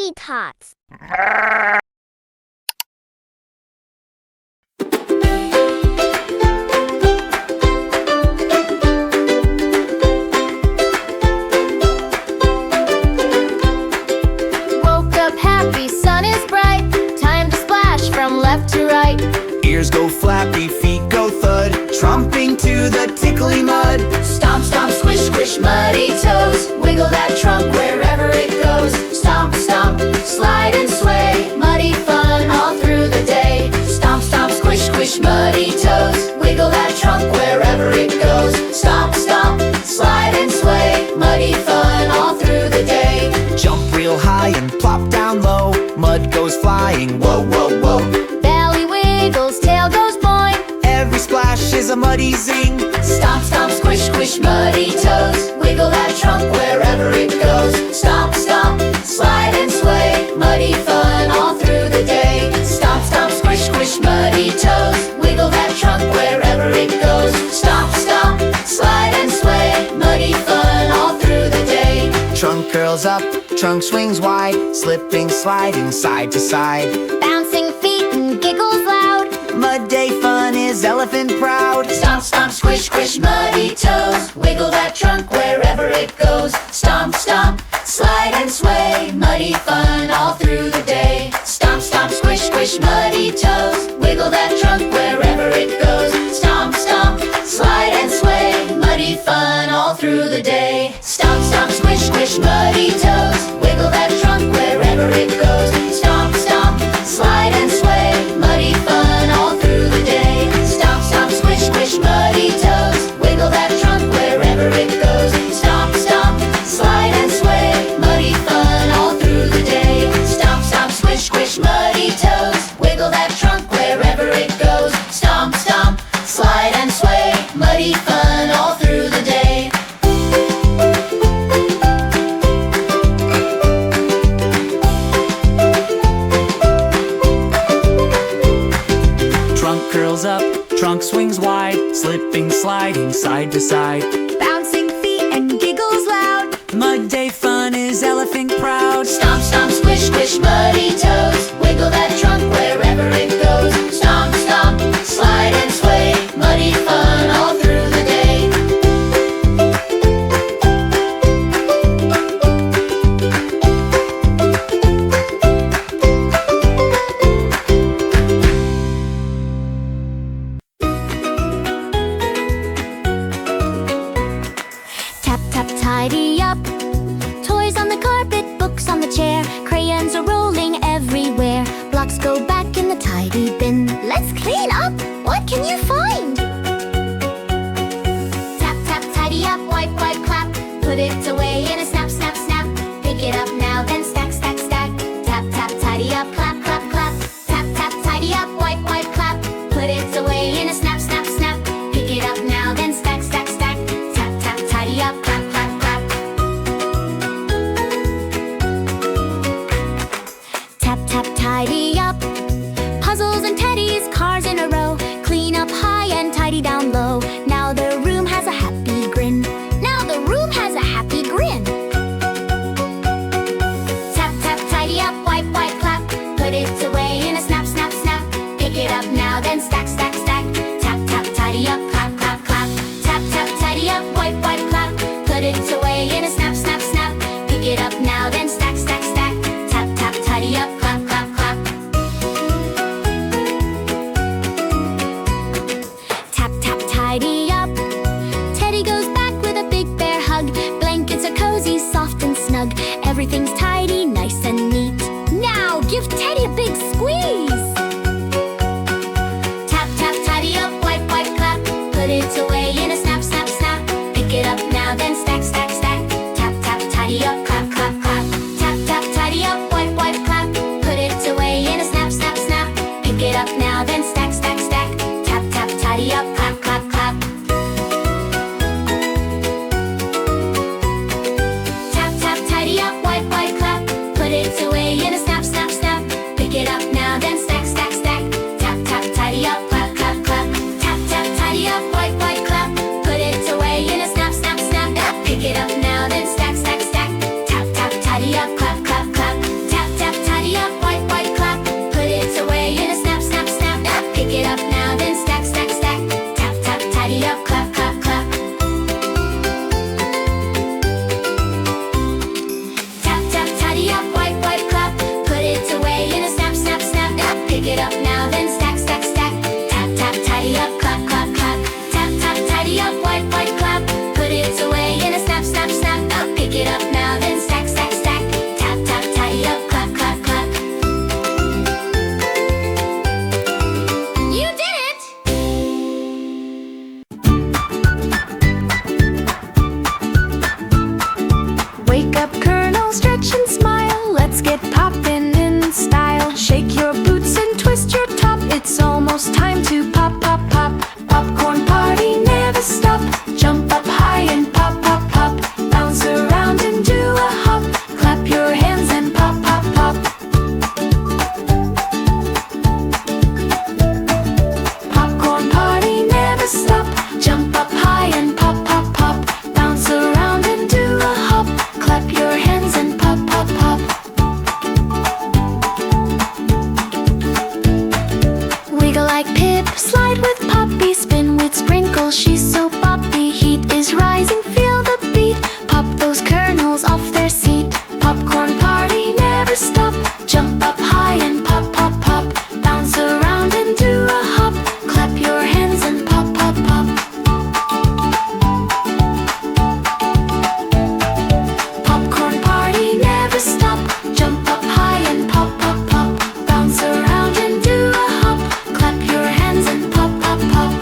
LambyTots. Woke up happy, sun is bright. Time to splash from left to right. Ears go flappy, feet go thud, tromping to the tickly mud. Stomp, stomp, squish, squish, muddy toes. Wiggle that trunk wherever it goes. Stomp, stomp, slide and sway. Muddy fun all through the day. Stomp, stomp, squish, squish, muddy toes. Wiggle that trunk wherever it goes. Stomp, stomp, slide and sway. Muddy fun all through the day. Jump real high and plop down low, mud goes flying, whoa, whoa, whoa. Belly wiggles, tail goes boing. Every splash is a muddy zing. Stomp, stomp, squish, squish, muddy toes. Wiggle that trunk wherever it goes. Stomp, stomp, slide and sway. Muddy fun all through the day. Stomp, stomp, squish, squish, muddy toes. Wiggle that trunk wherever it goes. Stomp, stomp, slide and sway. Muddy fun all through the day. Trunk curls up, trunk swings wide, slipping, sliding side to side. Bouncing feet and giggles loud. Mud day fun is elephant proud. Stomp, stomp, squish, squish, muddy toes. Wiggle that trunk wherever it goes. Stomp, stomp, slide and sway. Muddy fun all through the day. Stomp, stomp, squish, squish, muddy toes. Wiggle that trunk wherever it goes. Stomp, stomp, slide and sway. Muddy fun all through the day. Stomp, stomp, squish, squish, muddy toes. Wiggle that trunk wherever it goes. Stomp, stomp, slide and sway. Muddy fun all through the day. Stomp, stomp, squish, squish, muddy toes. Wiggle that trunk wherever it goes. Stomp, stomp, slide and sway. Muddy fun all through the day. Stomp, stomp, squish, squish, muddy toes. Wiggle that trunk wherever it goes. Stomp, stomp, slide and sway. Muddy fun all through the day. Trunk curls up, trunk swings wide, slipping, sliding side to side. Bouncing feet and giggles loud. Mud day fun is elephant proud. Stomp, stomp, squish, squish, muddy toes. Wiggle that trunk wherever it goes. Stomp, stomp, slide and sway. Muddy fun all through the day. Tap, tap, tidy up. Toys on the carpet, books on the chair. Crayons are rolling everywhere. Blocks go back in the tidy bin. Let's clean up. What can you find? Tap, tap, tidy up. Wipe, wipe, clap. Put it away in a snap, snap, snap. Pick it up now, then stack, stack, stack. Tap, tap, tidy up. Clap, clap, clap. Tap, tap, tidy up. Wipe, wipe, clap. Put it away in a snap, snap, snap. Pick it up now, then stack, stack, stack. Tap, tap, tidy up. Clap, clap, clap. Tap, tap, tidy up. Puzzles and teddies, cars in a row. Clean up high and tidy down low. Now the room has a happy grin. Now the room has a happy grin. Tap, tap, tidy up. Wipe, wipe, clap. Put it away in a snap, snap, snap. Pick it up now, then stack, stack, stack. Tap, tap, tidy up. Clap, clap, clap. Tap, tap, tidy up. Wipe, wipe, clap. Put it away in a snap, snap, snap. Pick it up now, then stack, stack, stack. Tap, tap, tidy up. Clap, clap, clap. Tap, tap, tidy up. Teddy goes back with a big bear hug. Blankets are cozy, soft and snug. Everything's tidy, nice and neat. Now give Teddy a big squeeze. Tap, tap, tidy up. Wipe, wipe, clap. Put it away in a snap, snap, snap. Pick it up now, then stack, stack, stack. Tap, tap, tidy up. Clap, clap, clap. Tap, tap, tidy up. Wipe, wipe, clap. Put it away in a snap, snap, snap. Pick it up now, then stack, stack, stack. Tap, tap, tidy up. Clap, clap, clap. Tap, tap, tidy up. Wipe, wipe, clap. Put it away in a snap, snap, snap. Pick it up now, then it up now, then stack, stack, stack. Tap, tap, tidy up, clap, clap, clap. Tap, tap, tidy up, wipe, wipe, clap. Put it away in a snap, snap, snap. Now pick it up now, then stack, stack, stack. Tap, tap, tidy up, clap, clap, clap. You did it! Wake up, Colonel, stretch and smile. Let's get poppin' in style. Shake your boots and twist your top. It's almost time to pop, pop, pop. Popcorn party, never stop. Jump up high and pop, pop, pop. Bounce around and do a hop. Clap your hands and pop, pop, pop. Popcorn party, never stop. Jump up high and pop, pop, pop. Bounce around and do a hop. Clap your hands and pop, pop, pop. Wiggle like Pip, slide with Poppy, spin with Sprinkle, she's so boppy. Heat is rising, feel the beat. Pop those kernels off their seat. Popcorn party, never stop. Jump up high and pop, pop, pop. Bounce around and do a hop. Clap your hands and pop, pop, pop. Popcorn party, never stop. Jump up high and pop, pop, pop. Bounce around and do a hop. Clap your hands and pop, pop, pop.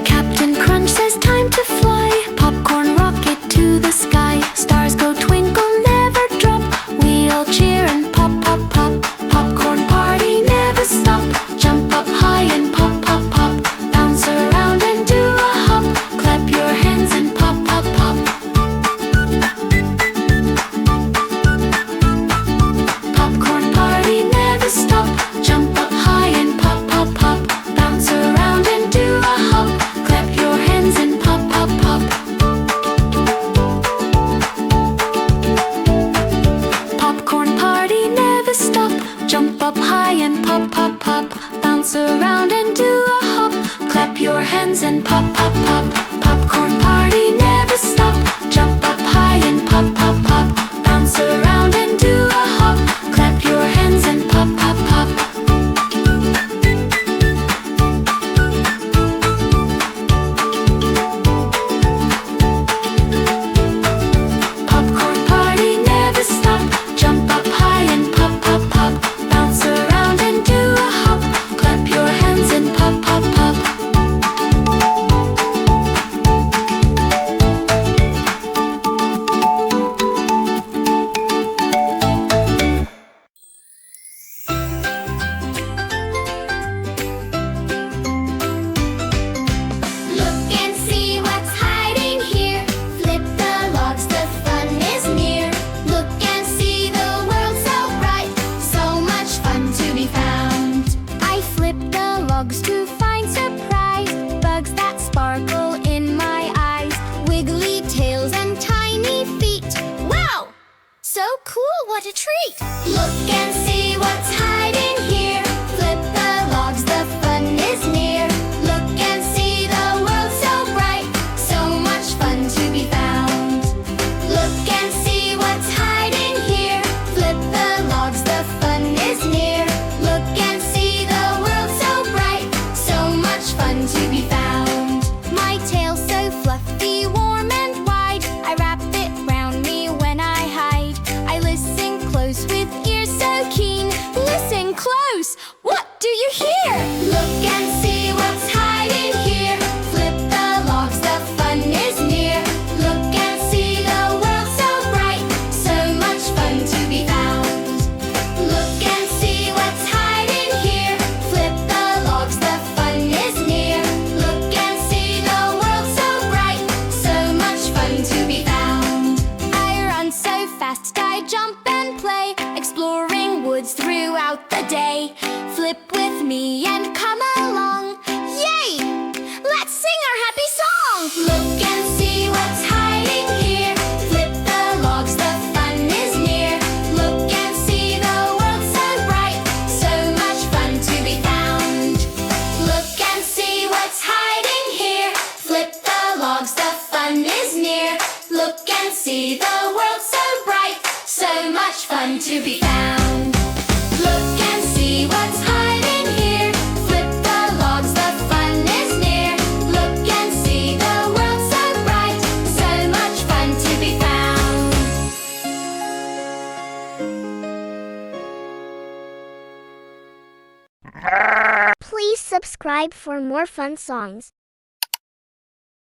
Captain Crunch says time to fly. Popcorn rocket to the sky. Stars go twinkle, never drop. We all cheer and pop, pop, pop. Popcorn party, never stop. Jump up high and pop, pop, pop. Bounce around and do a hop. Clap your hands and pop, pop, pop. Popcorn party, never stop. Jump up high and pop, pop, pop. Bounce around and do a hop. Clap your hands and pop, pop, pop. Popcorn party, never stop. Jump up high and pop, pop, pop. Bounce around and do a hop. Clap your hands and pop, pop, pop. Popcorn party, never stop. Jump up high and pop, pop, pop. Bounce around and do a hop. Clap your hands and pop, pop, pop. Popcorn party, never stop. Jump up high and pop, pop, pop. Bounce around and do a hop. Clap your hands and pop, pop, pop. Look and see what's hiding here. Flip the logs, the fun is near. Look and see the world so bright. So much fun to be found. I flip the logs to find surprise. Bugs that sparkle in my eyes. Wiggly tails and tiny feet. Wow! So cool, what a treat! Look and see what's hiding here. Flip the logs, the fun is near. Look and see the world so bright. So much fun to be found. Look and see what's hiding here. Flip the logs, the fun is near. Look and see the world so bright. So much fun to be found. My tail so fluffy, warm and wide. I wrap it round me when I hide. I listen close with ears so keen. subscribe for more fun songs.